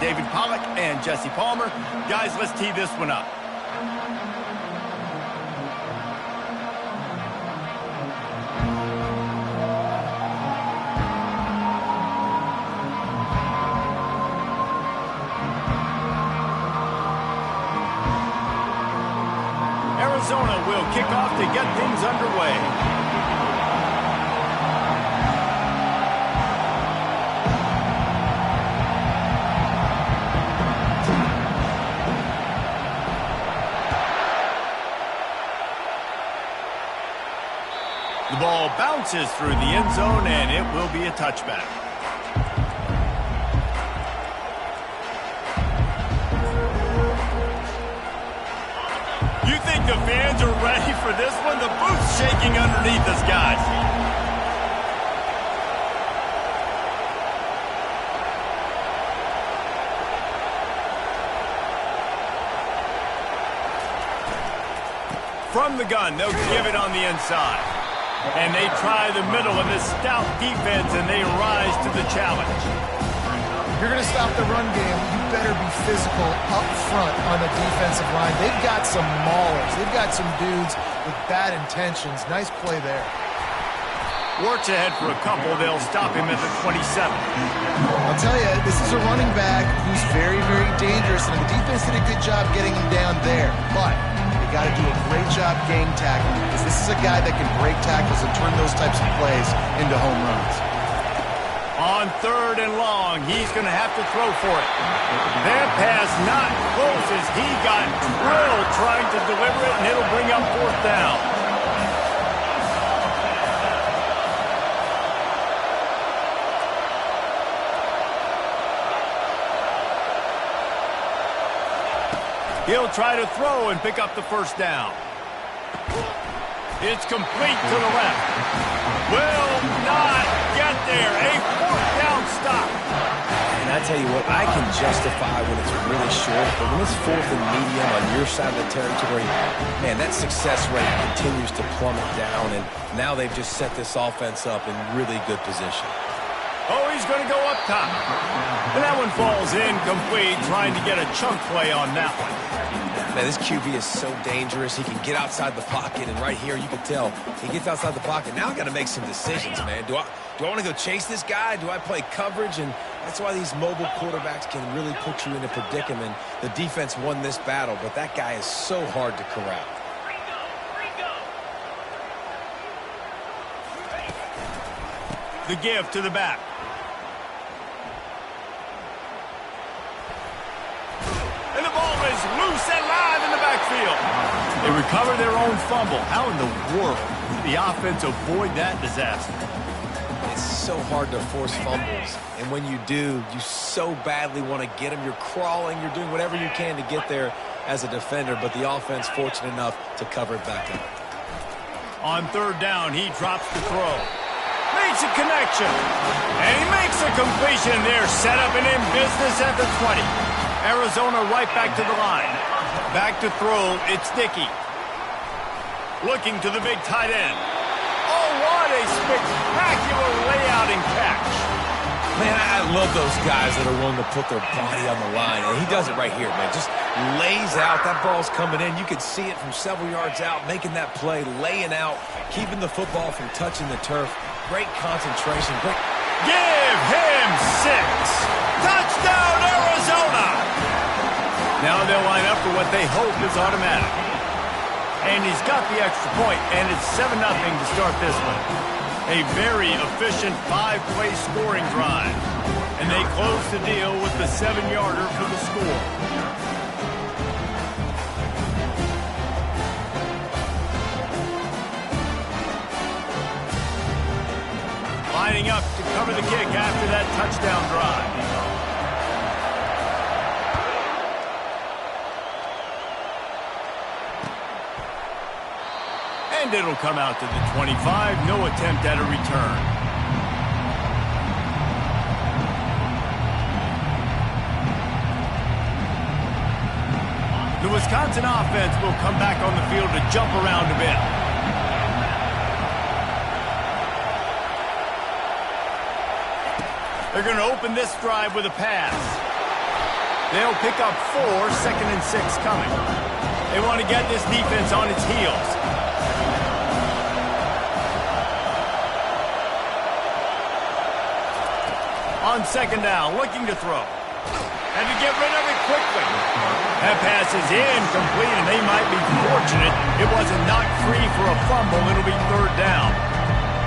David Pollock and Jesse Palmer. Guys, let's tee this one up. Arizona will kick off to get things underway. The ball bounces through the end zone, and it will be a touchback. You think the fans are ready for this one? The booth's shaking underneath us, guys. From the gun, they'll give it on the inside. And they try the middle of this stout defense, and they rise to the challenge. You're going to stop the run game, you better be physical up front on the defensive line. They've got some maulers. They've got some dudes with bad intentions. Nice play there. Works ahead for a couple. They'll stop him at the 27. I'll tell you, this is a running back who's very, very dangerous, and the defense did a good job getting him down there. But they got to do a great job gang tackling, because this is a guy that can break tackles and turn those types of plays into home runs. On 3rd and long, he's going to have to throw for it. That pass not close as he got drilled trying to deliver it, and it'll bring up 4th down. He'll try to throw and pick up the 1st down. It's complete to the left. Will not get there. A 4th down stop. And I tell you what, I can justify when it's really short, but when it's 4th and medium on your side of the territory, man, that success rate continues to plummet down, and now they've just set this offense up in really good position. Oh, he's going to go up top. And that one falls incomplete, trying to get a chunk play on that one. Man, this QB is so dangerous. He can get outside the pocket, and right here you can tell he gets outside the pocket. Now I got to make some decisions, man. Do I want to go chase this guy? Do I play coverage? And that's why these mobile quarterbacks can really put you in a predicament. The defense won this battle, but that guy is so hard to corral. The give to the back. And the ball is loose and live in the backfield. They recover their own fumble. How in the world did the offense avoid that disaster? It's so hard to force fumbles, and when you do, you so badly want to get them. You're crawling, you're doing whatever you can to get there as a defender, but the offense fortunate enough to cover it back up. On 3rd down, he drops the throw. Makes a connection, and he makes a completion. They're set up and in business at the 20. Arizona right back to the line. Back to throw, it's Dickey. Looking to the big tight end. Oh, what a spectacular layout and catch. Man, I love those guys that are willing to put their body on the line, and he does it right here, man. Just lays out. That ball's coming in. You can see it from several yards out, making that play, laying out, keeping the football from touching the turf. Great concentration. Great. Give him 6. Touchdown, Arizona. Now they'll line up for what they hope is automatic. And he's got the extra point, and it's 7-0 to start this one. A very efficient 5-play scoring drive. And they close the deal with the 7-yarder for the score. Lining up to cover the kick after that touchdown drive. And it'll come out to the 25. No attempt at a return. The Wisconsin offense will come back on the field to jump around a bit. They're going to open this drive with a pass. They'll pick up 4, 2nd and 6 coming. They want to get this defense on its heels. On 2nd down, looking to throw. And to get rid of it quickly. That pass is incomplete, and they might be fortunate it wasn't knocked free for a fumble. It'll be 3rd down.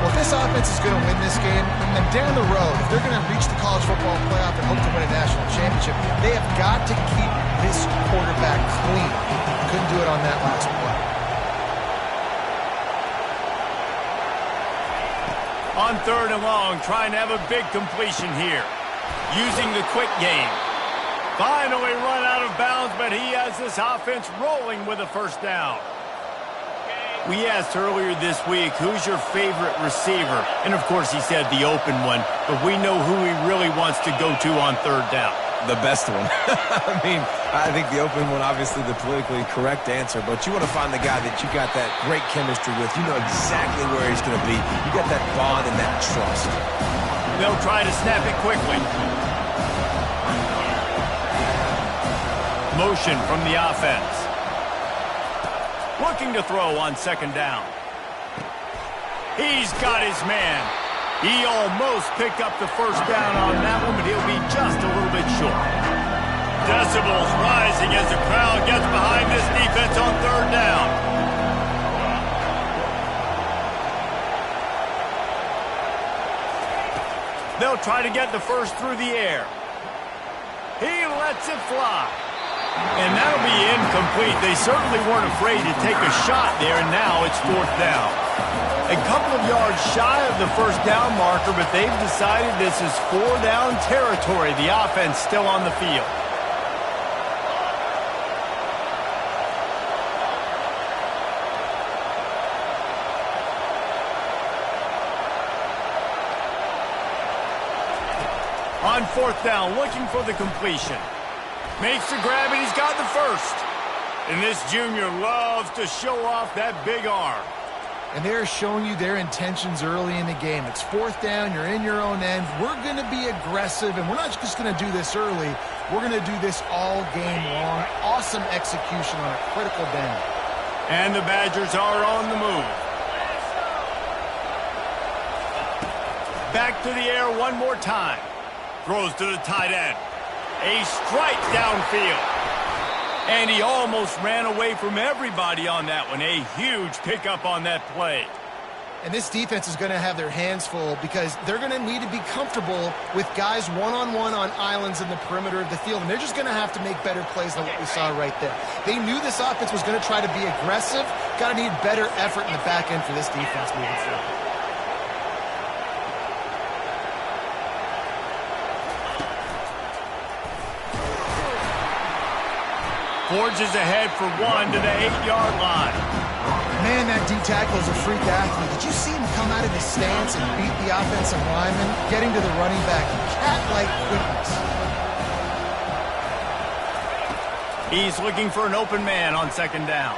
Well, if this offense is going to win this game, and down the road, if they're going to reach the college football playoff and hope to win a national championship, they have got to keep this quarterback clean. Couldn't do it on that last play. On 3rd and long, trying to have a big completion here. Using the quick game. Finally run out of bounds, but he has this offense rolling with a 1st down. We asked earlier this week, who's your favorite receiver? And, of course, he said the open one, but we know who he really wants to go to on 3rd down. The best one. I mean, I think the open one, obviously the politically correct answer, but you want to find the guy that you got that great chemistry with. You know exactly where he's going to be. You got that bond and that trust. They'll try to snap it quickly. Motion from the offense. Looking to throw on 2nd down. He's got his man. He almost picked up the 1st down on that one, but he'll be just a little bit short. Decibels rising as the crowd gets behind this defense on 3rd down. They'll try to get the 1st through the air. He lets it fly. And that'll be incomplete. They certainly weren't afraid to take a shot there, and now it's 4th down. A couple of yards shy of the 1st down marker, but they've decided this is 4-down territory. The offense still on the field. On 4th down, looking for the completion. Makes the grab, and he's got the 1st. And this junior loves to show off that big arm. And they're showing you their intentions early in the game. It's 4th down, you're in your own end. We're going to be aggressive, and we're not just going to do this early. We're going to do this all game long. Awesome execution on a critical down. And the Badgers are on the move. Back to the air one more time. Throws to the tight end. A strike downfield. And he almost ran away from everybody on that one. A huge pickup on that play. And this defense is going to have their hands full because they're going to need to be comfortable with guys one-on-one on islands in the perimeter of the field. And they're just going to have to make better plays than what we saw right there. They knew this offense was going to try to be aggressive. Got to need better effort in the back end for this defense moving forward. Forges ahead for 1 to the 8-yard line. Man, that D tackle is a freak athlete. Did you see him come out of his stance and beat the offensive lineman, getting to the running back? Cat-like quickness. He's looking for an open man on 2nd down.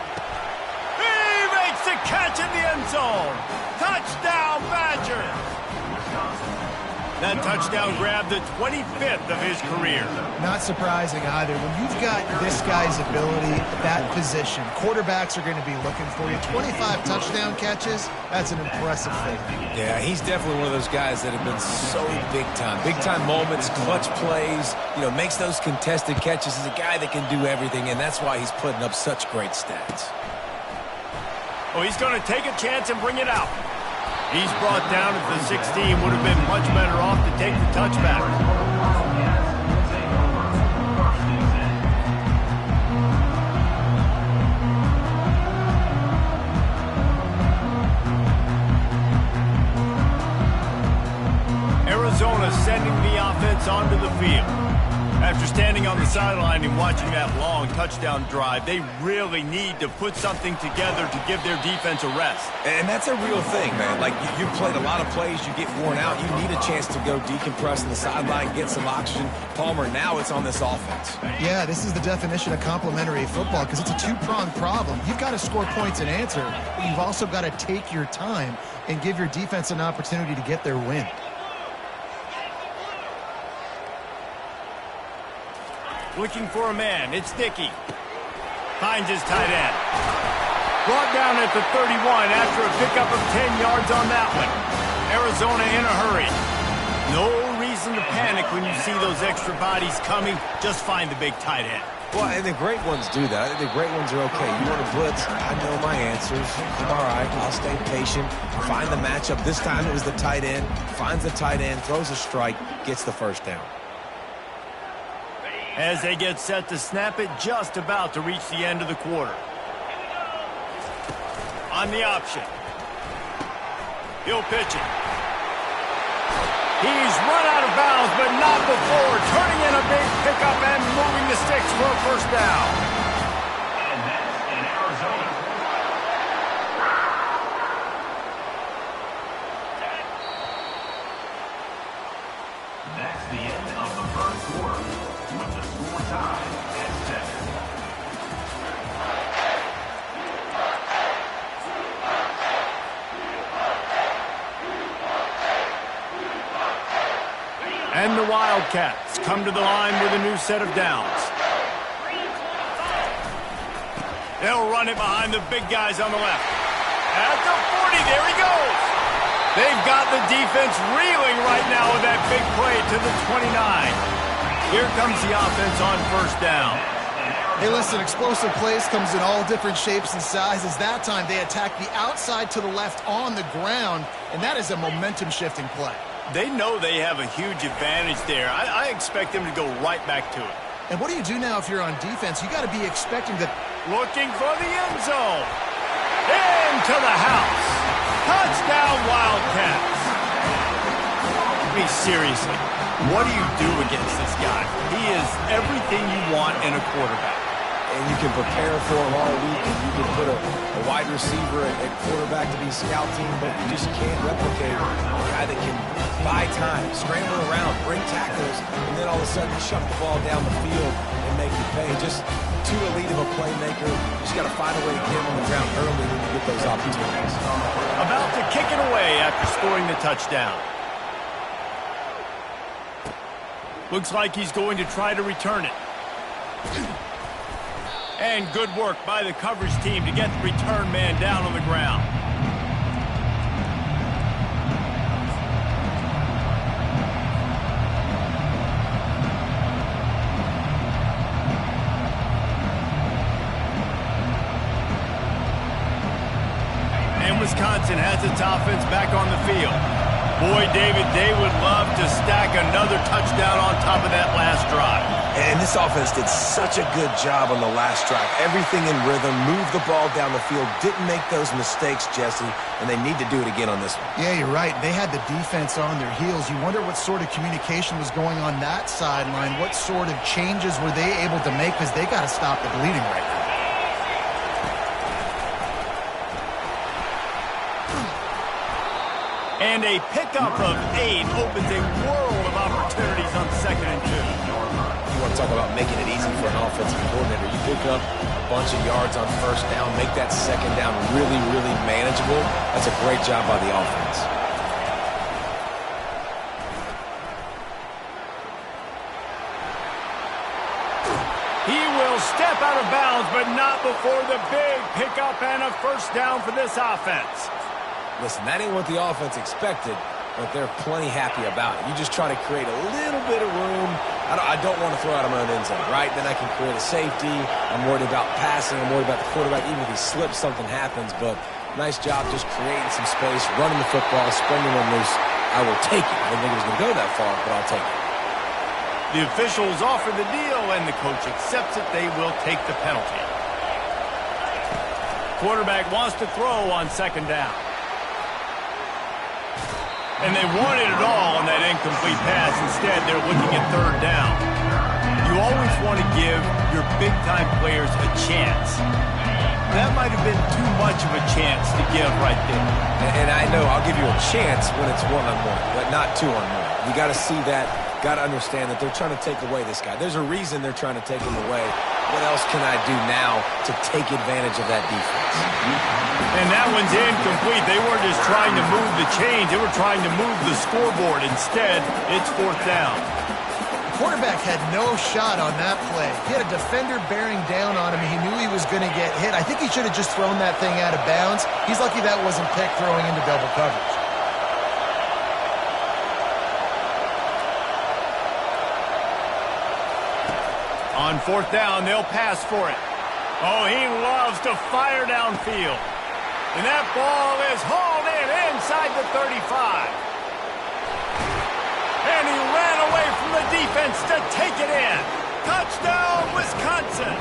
He makes the catch in the end zone. Touchdown, Badgers. That touchdown grabbed the 25th of his career. Not surprising either. When you've got this guy's ability, that position, quarterbacks are going to be looking for you. 25 touchdown catches, that's an impressive thing. Yeah, he's definitely one of those guys that have been so big time. Big time moments, clutch plays, makes those contested catches. He's a guy that can do everything, and that's why he's putting up such great stats. Oh, he's going to take a chance and bring it out. He's brought down at the 16. Would have been much better off to take the touchback. Arizona sending the offense onto the field. After standing on the sideline and watching that long touchdown drive, they really need to put something together to give their defense a rest. And that's a real thing, man. Like, you've played a lot of plays, you get worn out, you need a chance to go decompress on the sideline, get some oxygen. Palmer, now it's on this offense. Yeah, this is the definition of complementary football because it's a two-pronged problem. You've got to score points and answer, but you've also got to take your time and give your defense an opportunity to get their win. Looking for a man. It's Dickey. Finds his tight end. Brought down at the 31 after a pickup of 10 yards on that one. Arizona in a hurry. No reason to panic when you see those extra bodies coming. Just find the big tight end. Well, and the great ones do that. I think the great ones are okay. You want to blitz, I know my answers. I'm all right. I'll stay patient. Find the matchup. This time it was the tight end. Finds the tight end, throws a strike, gets the first down. As they get set to snap it, just about to reach the end of the quarter. On the option. He'll pitch it. He's run out of bounds, but not before turning in a big pickup and moving the sticks for a first down. And that's in Arizona. That's the end of the first quarter, with the score tied at 7. And the Wildcats come to the line with a new set of downs. They'll run it behind the big guys on the left. At the 40, there he goes. They've got the defense reeling right now with that big play to the 29. Here comes the offense on first down. Hey, listen, explosive plays comes in all different shapes and sizes. That time they attack the outside to the left on the ground, and that is a momentum-shifting play. They know they have a huge advantage there. I expect them to go right back to it. And what do you do now if you're on defense? You got to be expecting that. Looking for the end zone. Into the house. Touchdown, Wildcats. I mean, seriously, what do you do against this guy? He is everything you want in a quarterback. And you can prepare for him all week, and you can put a wide receiver at quarterback to be scouting, but you just can't replicate a guy that can buy time, scramble around, break tackles, and then all of a sudden chuck the ball down the field and make you pay. Just too elite of a playmaker. You just got to find a way to get him on the ground early when you get those opportunities. About to kick it away after scoring the touchdown. Looks like he's going to try to return it. And good work by the coverage team to get the return man down on the ground. And Wisconsin has its offense back on the field. Boy, David, they would love to stack another touchdown on top of that last drive. And this offense did such a good job on the last drive. Everything in rhythm, moved the ball down the field, didn't make those mistakes, Jesse, and they need to do it again on this one. Yeah, you're right. They had the defense on their heels. You wonder what sort of communication was going on that sideline. What sort of changes were they able to make, because they got to stop the bleeding right now. And a pickup of 8 opens a world of opportunities on 2nd and 2. You want to talk about making it easy for an offensive coordinator. You pick up a bunch of yards on first down, make that second down really, really manageable. That's a great job by the offense. He will step out of bounds, but not before the big pickup and a first down for this offense. Listen, that ain't what the offense expected, but they're plenty happy about it. You just try to create a little bit of room. I don't want to throw out of my own end zone, right? Then I can create a safety. I'm worried about passing. I'm worried about the quarterback. Even if he slips, something happens. But nice job just creating some space, running the football, spreading one loose. I will take it. I didn't think it was going to go that far, but I'll take it. The officials offer the deal, and the coach accepts it. They will take the penalty. Quarterback wants to throw on 2nd down. And they wanted it all on that incomplete pass. Instead, they're looking at 3rd down. You always want to give your big-time players a chance. That might have been too much of a chance to give right there. And I know I'll give you a chance when it's one-on-one, but not two-on-one. You got to see that, got to understand that they're trying to take away this guy. There's a reason they're trying to take him away. What else can I do now to take advantage of that defense? And that one's incomplete. They weren't just trying to move the chains. They were trying to move the scoreboard. Instead, it's 4th down. quarterback had no shot on that play. He had a defender bearing down on him. He knew he was going to get hit. I think he should have just thrown that thing out of bounds. He's lucky that wasn't picked throwing into double coverage. On fourth down, they'll pass for it. Oh, he loves to fire downfield. And that ball is hauled in inside the 35. And he ran away from the defense to take it in. Touchdown, Wisconsin.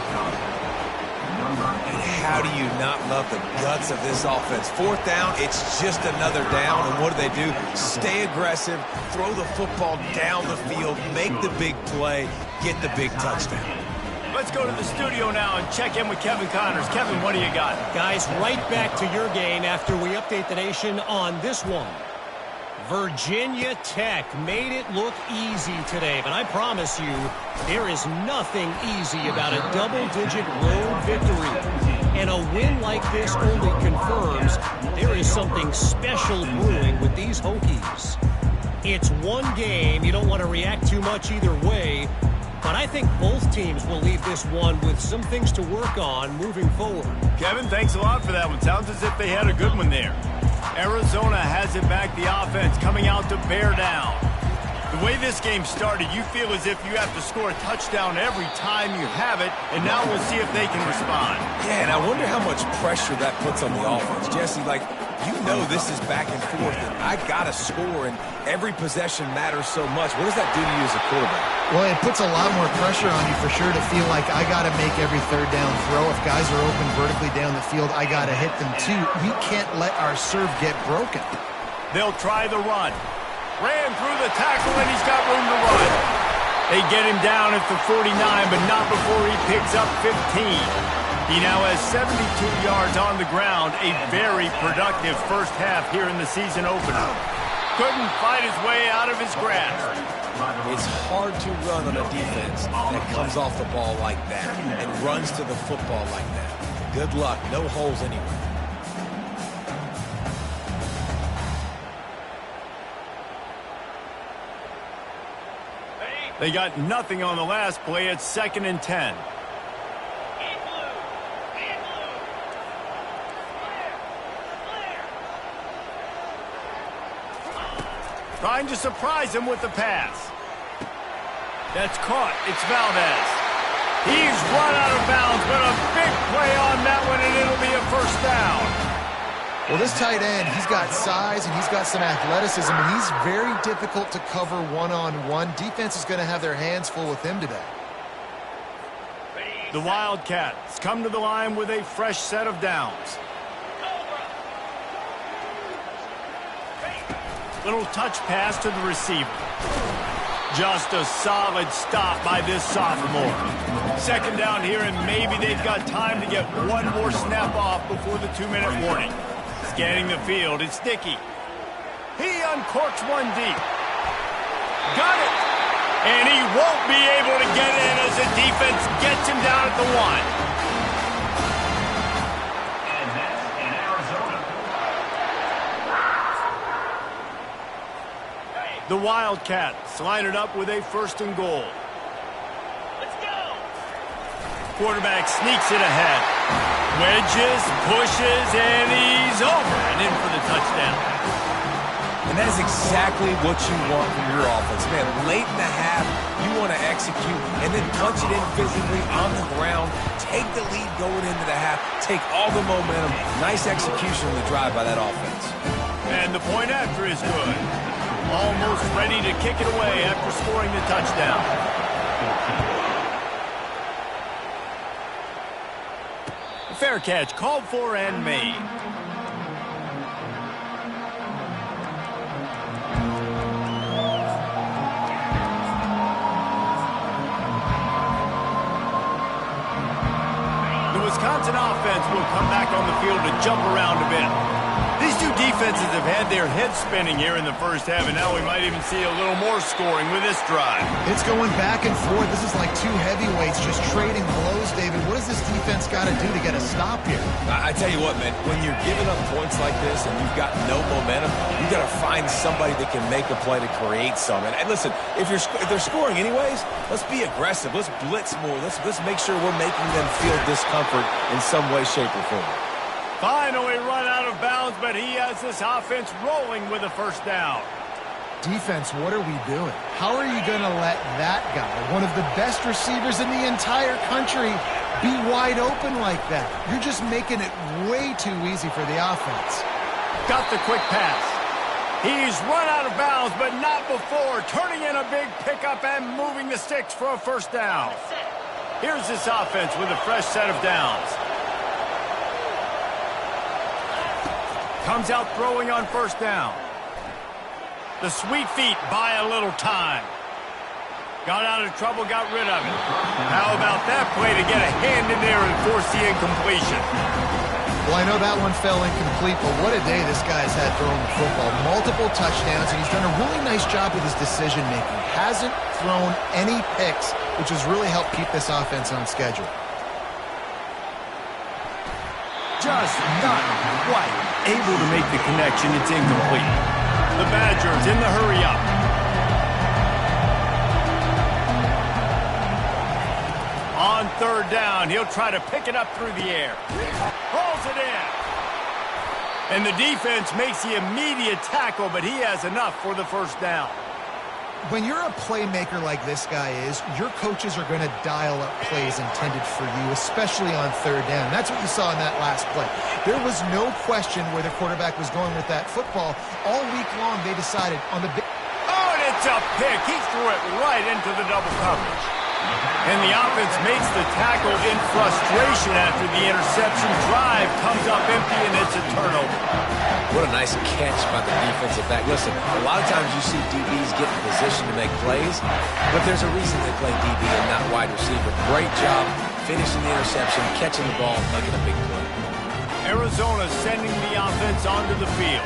And how do you not love the guts of this offense? Fourth down, it's just another down. And what do? Stay aggressive, throw the football down the field, make the big play, get the big touchdown. Let's go to the studio now and check in with Kevin Connors. Kevin, what do you got? Guys, right back to your game after we update the nation on this one. Virginia Tech made it look easy today, but I promise you, there is nothing easy about a double-digit road victory. And a win like this only confirms there is something special brewing with these Hokies. It's one game. You don't want to react too much either way, but I think both teams will leave this one with some things to work on moving forward. Kevin, thanks a lot for that one. Sounds as if they had a good one there. Arizona has it back, the offense coming out to bear down. The way this game started, you feel as if you have to score a touchdown every time you have it, and now we'll see if they can respond. Yeah, and I wonder how much pressure that puts on the offense. Jesse, you know this is back and forth, and I got to score, and every possession matters so much. What does that do to you as a quarterback? Well, it puts a lot more pressure on you for sure to feel like I got to make every third down throw. If guys are open vertically down the field, I got to hit them too. We can't let our serve get broken. They'll try the run. Ran through the tackle, and he's got room to run. They get him down at the 49, but not before he picks up 15. He now has 72 yards on the ground, a very productive first half here in the season opener. Couldn't fight his way out of his grasp. It's hard to run on a defense that comes off the ball like that and runs to the football like that. Good luck. No holes anywhere. They got nothing on the last play. It's 2nd and 10. Trying to surprise him with the pass. That's caught. It's Valdez. He's run out of bounds, but a big play on that one, and it'll be a first down. Well, this tight end, he's got size and he's got some athleticism, and he's very difficult to cover one-on-one. Defense is going to have their hands full with him today. The Wildcats come to the line with a fresh set of downs. Little touch pass to the receiver. Just a solid stop by this sophomore. 2nd down here, and maybe they've got time to get one more snap off before the 2-minute warning. Scanning the field, it's Dickey. He uncorks one deep. Got it! And he won't be able to get in as the defense gets him down at the 1. The Wildcats line it up with a 1st and goal. Let's go! Quarterback sneaks it ahead. Wedges, pushes, and he's over and in for the touchdown. And that is exactly what you want from your offense. Man, late in the half, you want to execute and then punch it in physically on the ground, take the lead going into the half, take all the momentum. Nice execution on the drive by that offense. And the point after is good. Almost ready to kick it away after scoring the touchdown. Fair catch called for and made. The Wisconsin offense will come back on the field to jump around a bit. These two defenses have had their heads spinning here in the first half, and now we might even see a little more scoring with this drive. It's going back and forth. This is like two heavyweights just trading blows, David. What does this defense got to do to get a stop here? I tell you what, man, when you're giving up points like this and you've got no momentum, you got to find somebody that can make a play to create some. And listen, if they're scoring anyways, let's be aggressive. Let's blitz more. Let's make sure we're making them feel discomfort in some way, shape, or form. Finally run out of bounds, but he has this offense rolling with a first down. Defense, what are we doing? How are you going to let that guy, one of the best receivers in the entire country, be wide open like that? You're just making it way too easy for the offense. Got the quick pass. He's run out of bounds, but not before turning in a big pickup and moving the sticks for a first down. Here's this offense with a fresh set of downs. Comes out throwing on first down. The sweet feet buy a little time. Got out of trouble, got rid of it. How about that play to get a hand in there and force the incompletion? Well, I know that one fell incomplete, but what a day this guy's had throwing the football. Multiple touchdowns, and he's done a really nice job with his decision-making. Hasn't thrown any picks, which has really helped keep this offense on schedule. Just not quite able to make the connection. It's incomplete. The Badgers in the hurry-up. On third down, he'll try to pick it up through the air. Pulls it in. And the defense makes the immediate tackle, but he has enough for the first down. When you're a playmaker like this guy is, your coaches are going to dial up plays intended for you, especially on third down. That's what you saw in that last play. There was no question where the quarterback was going with that football. All week long, they decided on the big... Oh, and it's a pick. He threw it right into the double coverage. And the offense makes the tackle in frustration after the interception. Drive comes up empty, and it's a turnover. What a nice catch by the defensive back. Listen, a lot of times you see DBs get in position to make plays, but there's a reason they play DB and not wide receiver. Great job finishing the interception, catching the ball, making a big play. Arizona sending the offense onto the field.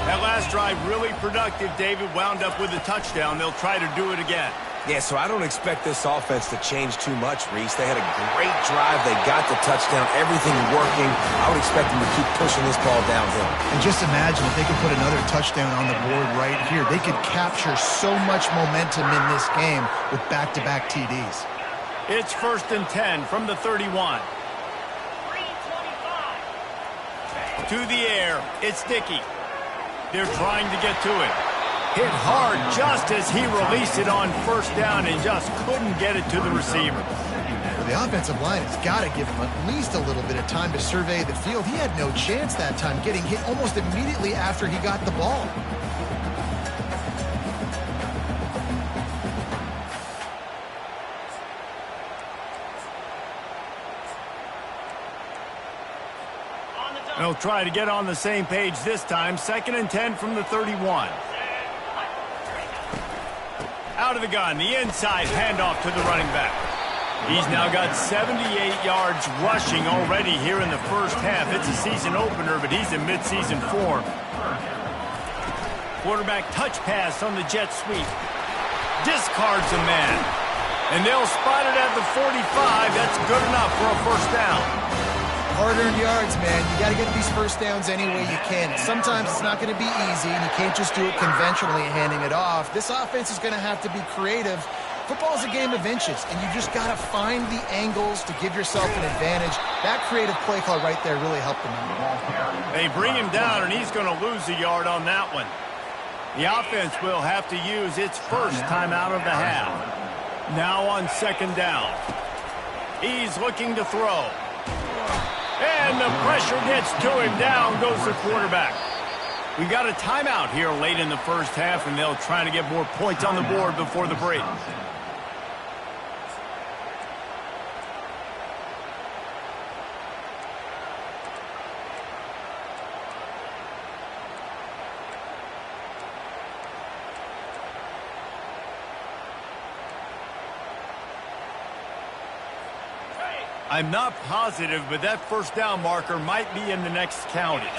That last drive really productive. David wound up with a touchdown. They'll try to do it again. Yeah, so I don't expect this offense to change too much, Reese. They had a great drive. They got the touchdown. Everything working. I would expect them to keep pushing this ball downhill. And just imagine if they could put another touchdown on the board right here. They could capture so much momentum in this game with back-to-back TDs. It's 1st and 10 from the 31. To the air. It's Dickey. They're trying to get to it. Hit hard just as he released it on first down and just couldn't get it to the receiver. The offensive line has got to give him at least a little bit of time to survey the field. He had no chance that time, getting hit almost immediately after he got the ball. They'll try to get on the same page this time. 2nd and 10 from the 31. Out of the gun, the inside handoff to the running back. He's now got 78 yards rushing already here in the first half. It's a season opener, but he's in midseason form. Quarterback touch pass on the jet sweep. Discards a man. And they'll spot it at the 45. That's good enough for a first down. Hard-earned yards, man. You got to get these first downs any way you can. Sometimes it's not going to be easy, and you can't just do it conventionally handing it off. This offense is going to have to be creative. Football is a game of inches, and you just got to find the angles to give yourself an advantage. That creative play call right there really helped them out. They bring him down, and he's going to lose a yard on that one. The offense will have to use its first time out of the half. Now on 2nd down. He's looking to throw. And the pressure gets to him. Down goes the quarterback. We've got a timeout here late in the first half, and they'll try to get more points on the board before the break. I'm not positive, but that first down marker might be in the next county.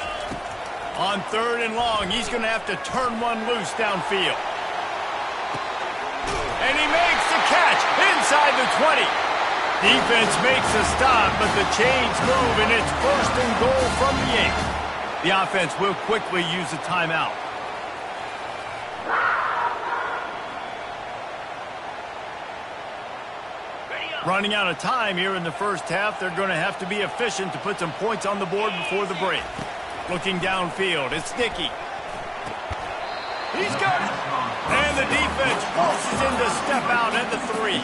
On 3rd and long, he's going to have to turn one loose downfield. And he makes the catch inside the 20. Defense makes a stop, but the chains move, and it's 1st and goal from the 8. The offense will quickly use a timeout. Running out of time here in the first half, they're going to have to be efficient to put some points on the board before the break. Looking downfield, it's Dickey. He's got it. And the defense forces him to step out at the 3.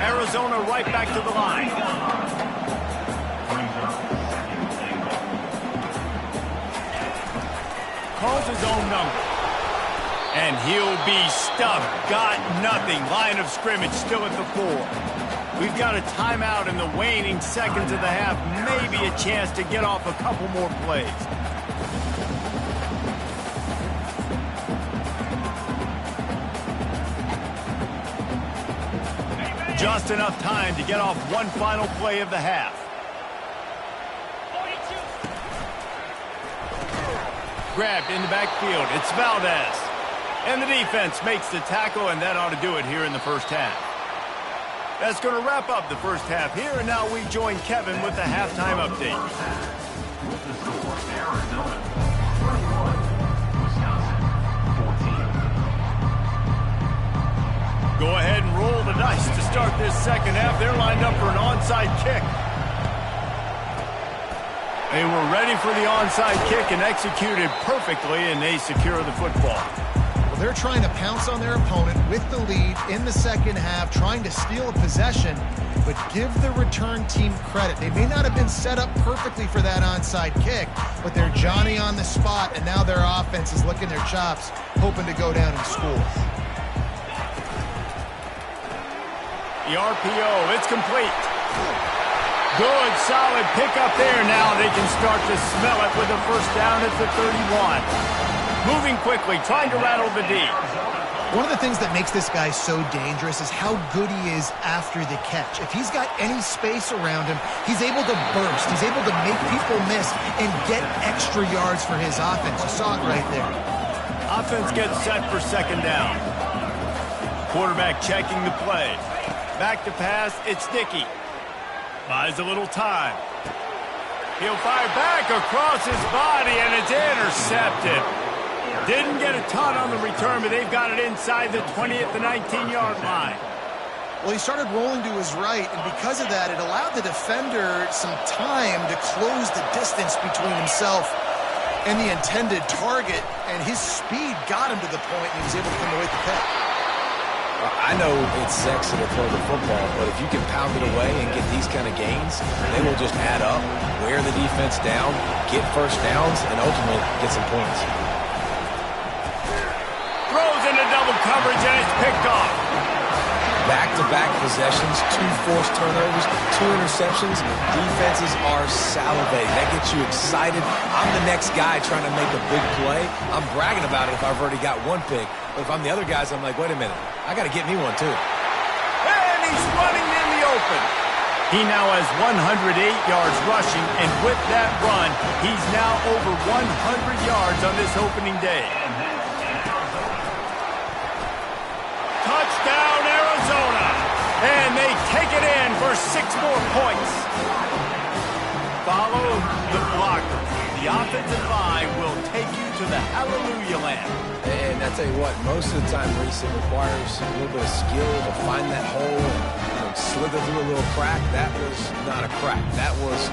Arizona right back to the line. Calls his own number. And he'll be stuffed. Got nothing. Line of scrimmage still at the 4. We've got a timeout in the waning seconds of the half. Maybe a chance to get off a couple more plays. Just enough time to get off one final play of the half. Grabbed in the backfield. It's Valdez. And the defense makes the tackle, and that ought to do it here in the first half. That's going to wrap up the first half here, and now we join Kevin with the halftime update. With the score, Arizona 21, Wisconsin 14. Go ahead and roll the dice to start this second half. They're lined up for an onside kick. They were ready for the onside kick and executed perfectly, and they secure the football. They're trying to pounce on their opponent with the lead in the second half, trying to steal a possession, but give the return team credit. They may not have been set up perfectly for that onside kick, but they're Johnny on the spot, and now their offense is licking their chops, hoping to go down and score. The RPO, it's complete. Good, solid pickup there. Now they can start to smell it with a first down at the 31. Moving quickly, trying to rattle the D. One of the things that makes this guy so dangerous is how good he is after the catch. If he's got any space around him, he's able to burst. He's able to make people miss and get extra yards for his offense. You saw it right there. Offense gets set for second down. Quarterback checking the play. Back to pass, it's Dickey. Buys a little time. He'll fire back across his body, and it's intercepted. Didn't get a ton on the return, but they've got it inside the 20 at the 19-yard line. Well, he started rolling to his right, and because of that, it allowed the defender some time to close the distance between himself and the intended target, and his speed got him to the point, and he was able to come away with the pick. I know it's sexy to throw the football, but if you can pound it away and get these kind of gains, they will just add up, wear the defense down, get first downs, and ultimately get some points. Throws into double coverage, and it's picked off. Back-to-back possessions, 2 forced turnovers, 2 interceptions. Defenses are salivating. That gets you excited. I'm the next guy trying to make a big play. I'm bragging about it if I've already got one pick. But if I'm the other guys, I'm like, wait a minute. I got to get me one, too. And he's running in the open. He now has 108 yards rushing, and with that run, he's now over 100 yards on this opening day. Touchdown, Arizona. And they take it in for 6 more points. Follow the blocker. The offensive line will take you to the hallelujah land. And I tell you what, most of the time, Reese, it requires a little bit of skill to find that hole and slither through a little crack. That was not a crack. That was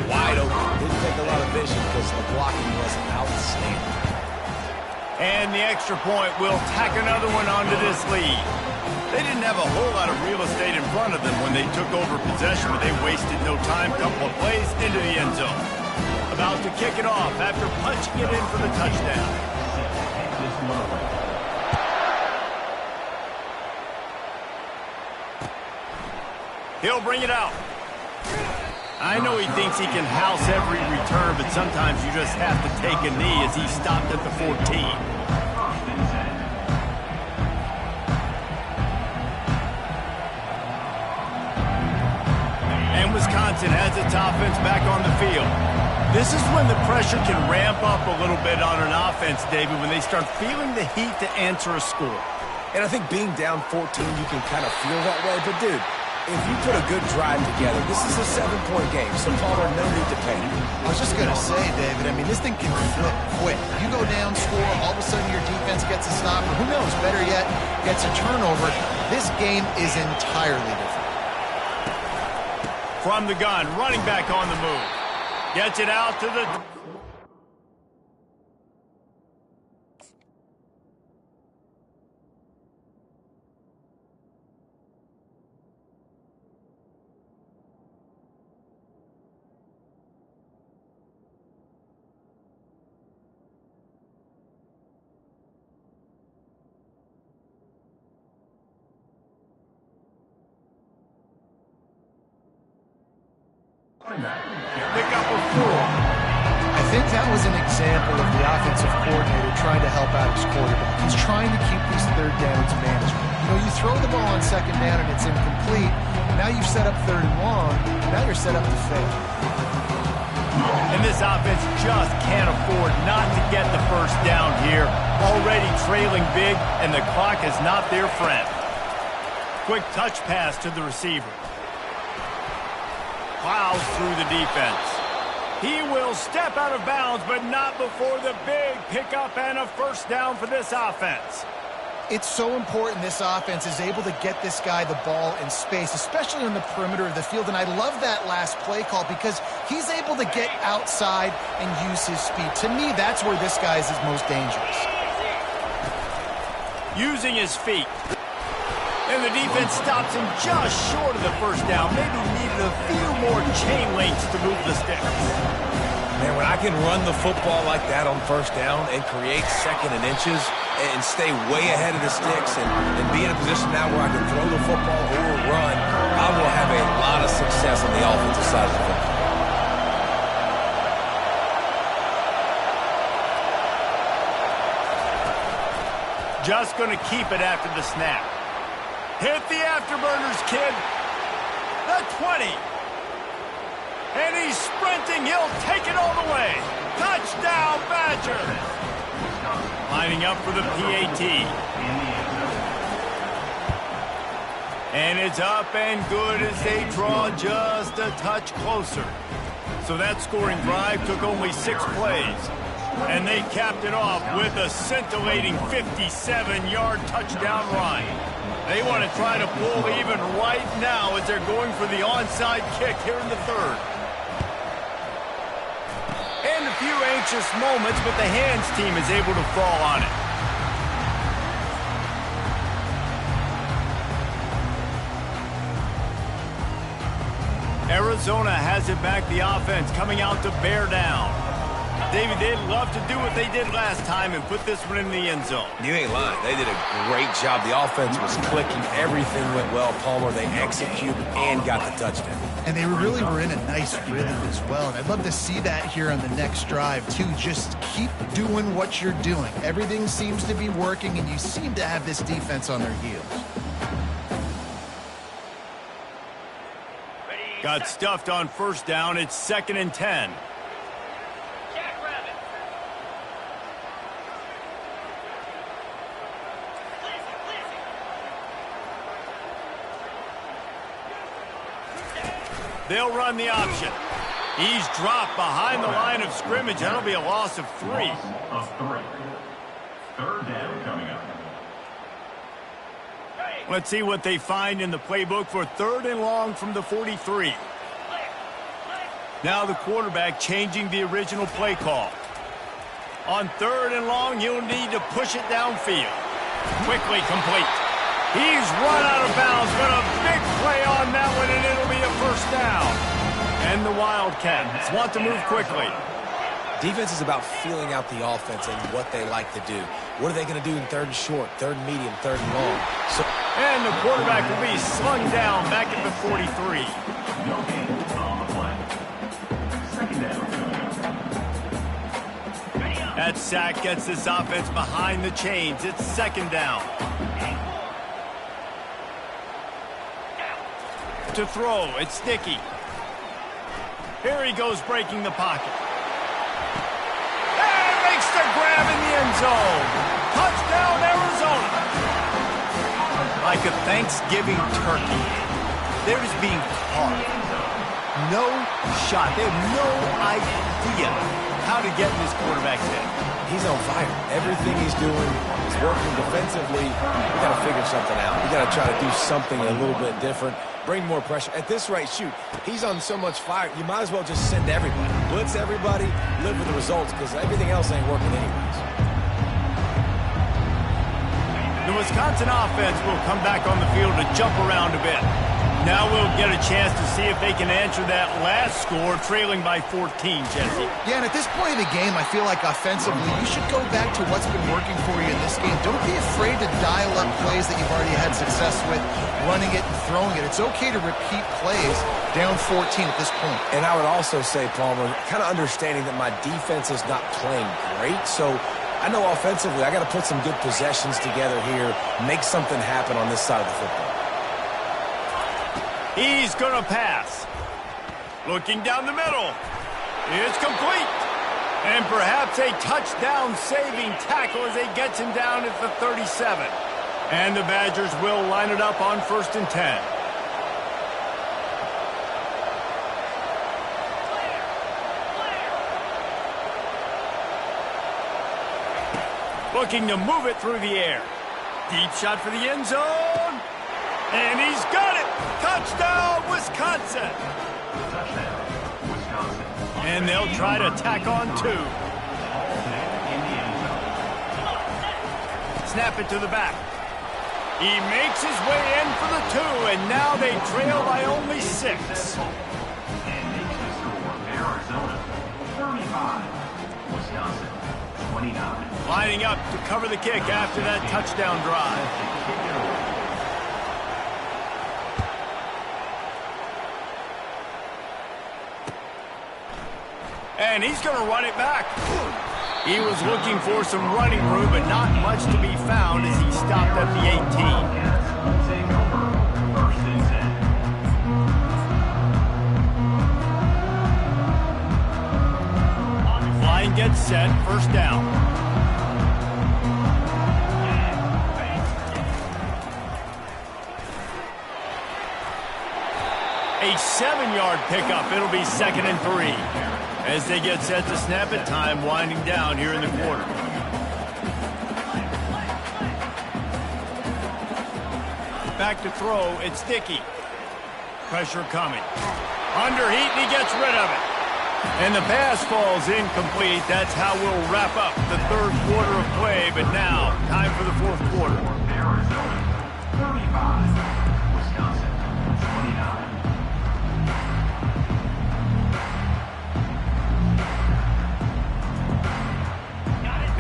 wide open. Didn't take a lot of vision because the blocking was outstanding. And the extra point will tack another one onto this lead. They didn't have a whole lot of real estate in front of them when they took over possession, but they wasted no time. Couple of plays into the end zone. About to kick it off after punching it in for the touchdown. He'll bring it out. I know he thinks he can house every return, but sometimes you just have to take a knee as he stopped at the 14. And Wisconsin has its offense back on the field. This is when the pressure can ramp up a little bit on an offense, David, when they start feeling the heat to answer a score. And I think being down 14, you can kind of feel that way. But, dude, if you put a good drive together, this is a 7-point game, so Palmer, no need to panic. I was just going to say, David, I mean, this thing can flip quick. You go down, score, all of a sudden your defense gets a stop, or who knows, better yet, gets a turnover. This game is entirely different. From the gun, running back on the move. Gets it out to the... Pick up a 4. I think that was an example of the offensive coordinator trying to help out his quarterback. He's trying to keep these third downs manageable. You know, you throw the ball on second down and it's incomplete. Now you've set up third and long. Now you're set up to fail. And this offense just can't afford not to get the first down here. Already trailing big, and the clock is not their friend. Quick touch pass to the receiver. Plows through the defense. He will step out of bounds, but not before the big pickup and a first down for this offense. It's so important this offense is able to get this guy the ball in space, especially on the perimeter of the field. And I love that last play call because he's able to get outside and use his speed. To me, that's where this guy is his most dangerous. Using his feet. And the defense stops him just short of the first down. Maybe needed a few more chain links to move the sticks. Man, when I can run the football like that on first down and create second and inches and stay way ahead of the sticks and be in a position now where I can throw the football or run, I will have a lot of success on the offensive side of the football. Just going to keep it after the snap. Hit the afterburners, kid. The 20. And he's sprinting. He'll take it all the way. Touchdown, Badger. Lining up for the PAT. And it's up and good as they draw just a touch closer. So that scoring drive took only 6 plays. And they capped it off with a scintillating 57-yard touchdown run. They want to try to pull even right now as they're going for the onside kick here in the third. And a few anxious moments, but the hands team is able to fall on it. Arizona has it back, the offense coming out to bear down. David, they'd love to do what they did last time and put this one in the end zone. You ain't lying. They did a great job. The offense was clicking. Everything went well. Palmer, they executed and got the touchdown. And they really were in a nice rhythm as well. And I'd love to see that here on the next drive, too. Just keep doing what you're doing. Everything seems to be working, and you seem to have this defense on their heels. Got stuffed on first down. It's 2nd and 10. They'll run the option. He's dropped behind the line of scrimmage. That'll be a loss of 3. Of 3. Third down coming up. Let's see what they find in the playbook for 3rd and long from the 43. Now the quarterback changing the original play call. On 3rd and long, he'll need to push it downfield. Quickly complete. He's run out of bounds, but a big play on that one, and it'll be a first down. And the Wildcats want to move quickly. Defense is about feeling out the offense and what they like to do. What are they going to do in 3rd and short, 3rd and medium, 3rd and long? And the quarterback will be slung down back at the 43. No gain on the play. 2nd down coming up. That sack gets this offense behind the chains. It's 2nd down. To throw, it's Sticky. Here he goes breaking the pocket. And makes the grab in the end zone. Touchdown, Arizona. Like a Thanksgiving turkey, they're just being carved. No shot. They have no idea how to get in this quarterback's head. He's on fire. Everything he's doing is working defensively. We got to figure something out. We got to try to do something a little bit different. Bring more pressure. At this rate, shoot, he's on so much fire, you might as well just send everybody. Blitz everybody, live with the results, because everything else ain't working anyways. The Wisconsin offense will come back on the field to jump around a bit. Now we'll get a chance to see if they can answer that last score, trailing by 14, Jesse. Yeah, and at this point in the game, I feel like offensively, you should go back to what's been working for you in this game. Don't be afraid to dial up plays that you've already had success with, running it and throwing it. It's okay to repeat plays down 14 at this point. And I would also say, Palmer, kind of understanding that my defense is not playing great, so I know offensively I got to put some good possessions together here, make something happen on this side of the football. He's going to pass. Looking down the middle. It's complete. And perhaps a touchdown-saving tackle as he gets him down at the 37. And the Badgers will line it up on 1st and 10. Looking to move it through the air. Deep shot for the end zone. And he's got it. Touchdown, Wisconsin. Touchdown, Wisconsin. And they'll try to tack on 2. Snap it to the back. He makes his way in for the 2, and now they trail by only 6. And makes the score Arizona 35, Wisconsin 29. Lining up to cover the kick after that touchdown drive. And he's going to run it back. He was looking for some running room, but not much to be found as he stopped at the 18. Take over 1st and 10. Line gets set, 1st down. A 7-yard pickup. It'll be 2nd and 3. As they get set to snap it, time winding down here in the quarter. Back to throw, it's Dickey. Pressure coming. Under heat, and he gets rid of it. And the pass falls incomplete. That's how we'll wrap up the 3rd quarter of play. But now, time for the 4th quarter. Arizona 35, Wisconsin 29.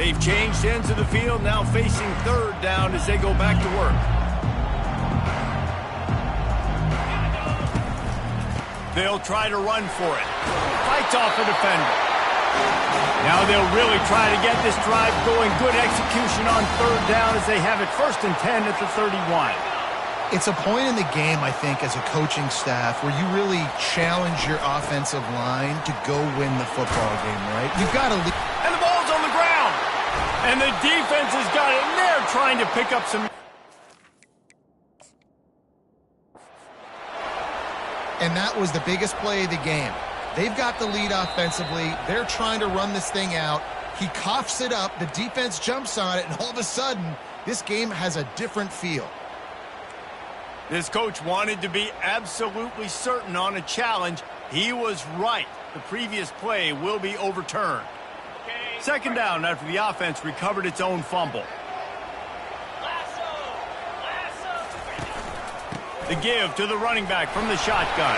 They've changed ends of the field, now facing 3rd down as they go back to work. They'll try to run for it. Fights off a defender. Now they'll really try to get this drive going. Good execution on 3rd down as they have it 1st and 10 at the 31. It's a point in the game, I think, as a coaching staff where you really challenge your offensive line to go win the football game, right? You've got to lead. And the ball's on the ground. And the defense has got it, and they're trying to pick up some. And that was the biggest play of the game. They've got the lead offensively. They're trying to run this thing out. He coughs it up. The defense jumps on it, and all of a sudden, this game has a different feel. This coach wanted to be absolutely certain on a challenge. He was right. The previous play will be overturned. 2nd down after the offense recovered its own fumble. The give to the running back from the shotgun.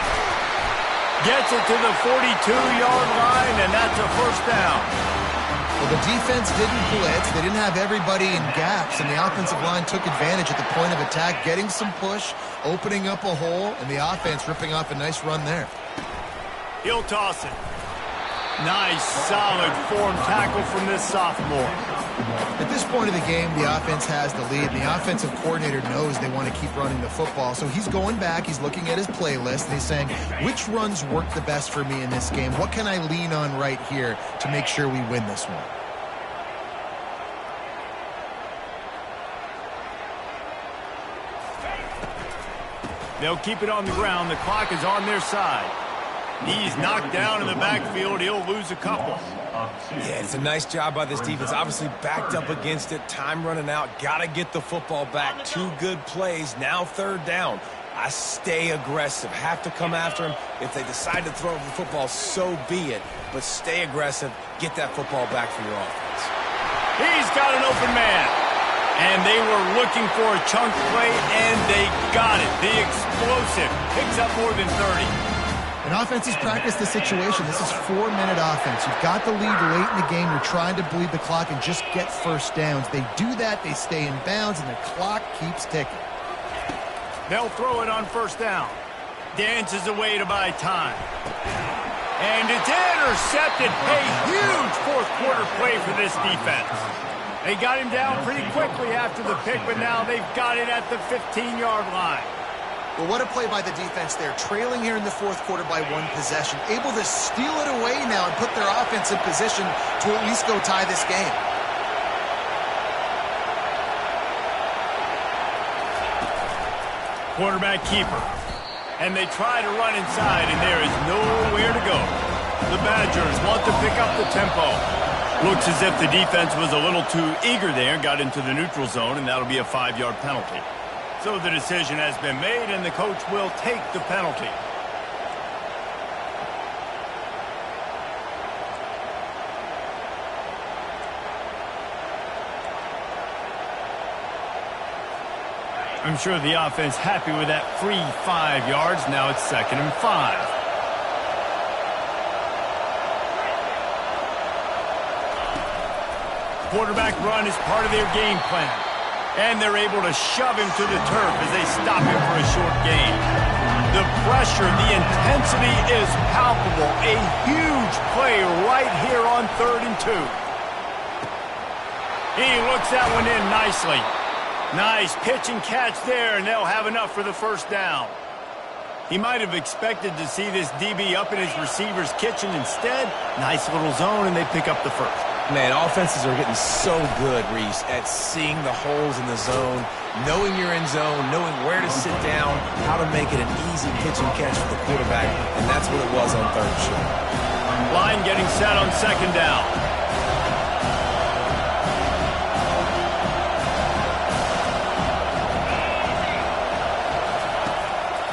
Gets it to the 42-yard line, and that's a 1st down. Well, the defense didn't blitz. They didn't have everybody in gaps, and the offensive line took advantage at the point of attack, getting some push, opening up a hole, and the offense ripping off a nice run there. He'll toss it. Nice, solid form tackle from this sophomore. At this point of the game, the offense has the lead. The offensive coordinator knows they want to keep running the football. So he's going back, he's looking at his playlist, and he's saying, which runs work the best for me in this game? What can I lean on right here to make sure we win this one? They'll keep it on the ground. The clock is on their side. He's knocked down in the backfield. He'll lose a couple. Yeah, it's a nice job by this defense. Obviously backed up against it. Time running out. Got to get the football back. 2 good plays. Now 3rd down. I stay aggressive. Have to come after him. If they decide to throw the football, so be it. But stay aggressive. Get that football back for your offense. He's got an open man. And they were looking for a chunk play, and they got it. The explosive picks up more than 30. And offenses practice the situation. This is 4-minute offense. You've got the lead late in the game. You're trying to bleed the clock and just get first downs. They do that. They stay in bounds, and the clock keeps ticking. They'll throw it on 1st down. Dances away to buy time. And it's intercepted. A huge 4th quarter play for this defense. They got him down pretty quickly after the pick, but now they've got it at the 15-yard line. Well, what a play by the defense there. Trailing here in the 4th quarter by 1 possession. Able to steal it away now and put their offense in position to at least go tie this game. Quarterback keeper. And they try to run inside, and there is nowhere to go. The Badgers want to pick up the tempo. Looks as if the defense was a little too eager there, got into the neutral zone, and that'll be a 5-yard penalty. So the decision has been made, and the coach will take the penalty. I'm sure the offense happy with that free 5 yards. Now it's 2nd and 5. Quarterback run is part of their game plan. And they're able to shove him to the turf as they stop him for a short gain. The pressure, the intensity is palpable. A huge play right here on 3rd and 2. He looks that one in nicely. Nice pitch and catch there, and they'll have enough for the 1st down. He might have expected to see this DB up in his receiver's kitchen. Instead, nice little zone, and they pick up the 1st. Man, offenses are getting so good, Reese, at seeing the holes in the zone, knowing you're in zone, knowing where to sit down, how to make it an easy pitch and catch for the quarterback, and that's what it was on 3rd and short. Line getting set on 2nd down.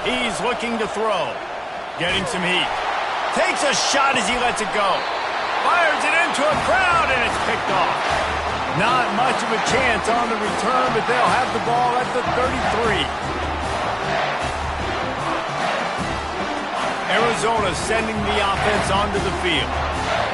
He's looking to throw. Getting some heat. Takes a shot as he lets it go. Fires it into a crowd, and it's picked off. Not much of a chance on the return, but they'll have the ball at the 33. Arizona sending the offense onto the field.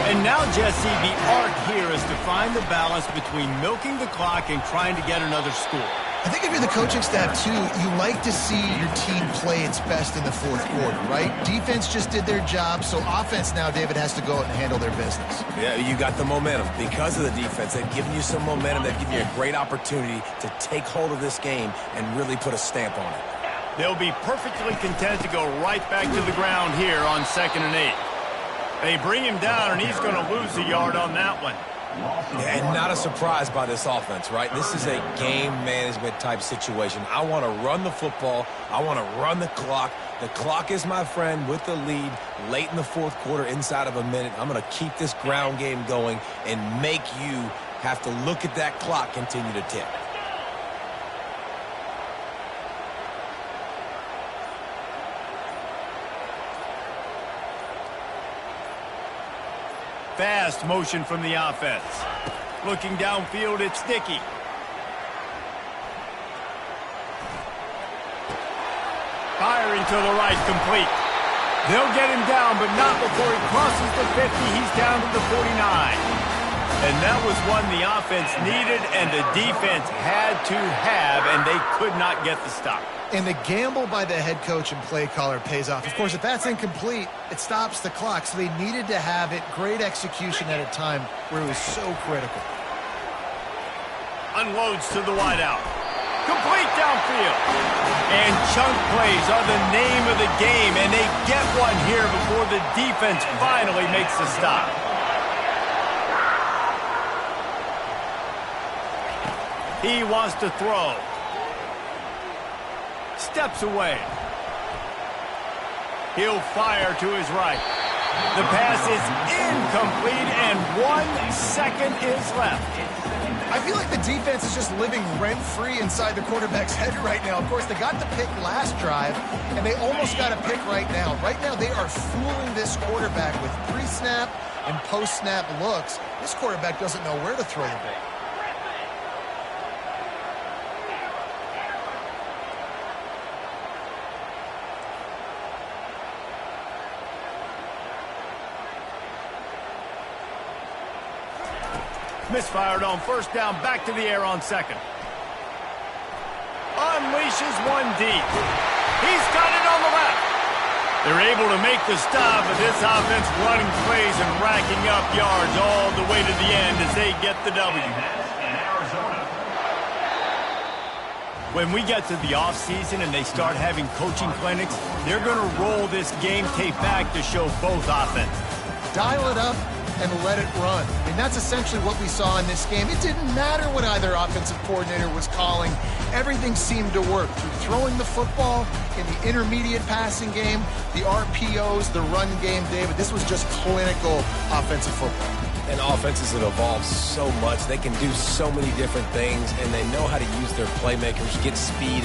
And now, Jesse, the art here is to find the balance between milking the clock and trying to get another score. I think if you're the coaching staff, too, you like to see your team play its best in the 4th quarter, right? Defense just did their job, so offense now, David, has to go out and handle their business. Yeah, you got the momentum. Because of the defense, they've given you some momentum. They've given you a great opportunity to take hold of this game and really put a stamp on it. They'll be perfectly content to go right back to the ground here on 2nd and 8. They bring him down, and he's going to lose a yard on that one. Yeah, and not a surprise by this offense, right? This is a game management type situation. I want to run the football. I want to run the clock. The clock is my friend with the lead late in the 4th quarter, inside of a minute. I'm going to keep this ground game going and make you have to look at that clock continue to tick. Fast motion from the offense. Looking downfield, it's Dickey. Firing to the right, complete. They'll get him down, but not before he crosses the 50. He's down to the 49. And that was one the offense needed and the defense had to have, and they could not get the stop. And the gamble by the head coach and play caller pays off. Of course, if that's incomplete, it stops the clock. So they needed to have it. Great execution at a time where it was so critical. Unloads to the wideout. Complete downfield. And chunk plays are the name of the game, and they get one here before the defense finally makes the stop. He wants to throw. Steps away. He'll fire to his right. The pass is incomplete, and 1 second is left. I feel like the defense is just living rent-free inside the quarterback's head right now. Of course, they got the pick last drive, and they almost got a pick right now. Right now, they are fooling this quarterback with pre-snap and post-snap looks. This quarterback doesn't know where to throw the ball. Misfired on first down, back to the air on second. Unleashes one deep. He's got it on the left. They're able to make the stop, but this offense running plays and racking up yards all the way to the end as they get the W. When we get to the offseason and they start having coaching clinics, they're going to roll this game tape back to show both offenses. Dial it up and let it run. I mean, that's essentially what we saw in this game. It didn't matter what either offensive coordinator was calling. Everything seemed to work through throwing the football in the intermediate passing game, the RPOs, the run game, David. This was just clinical offensive football. And offenses have evolved so much. They can do so many different things, and they know how to use their playmakers, get speed, and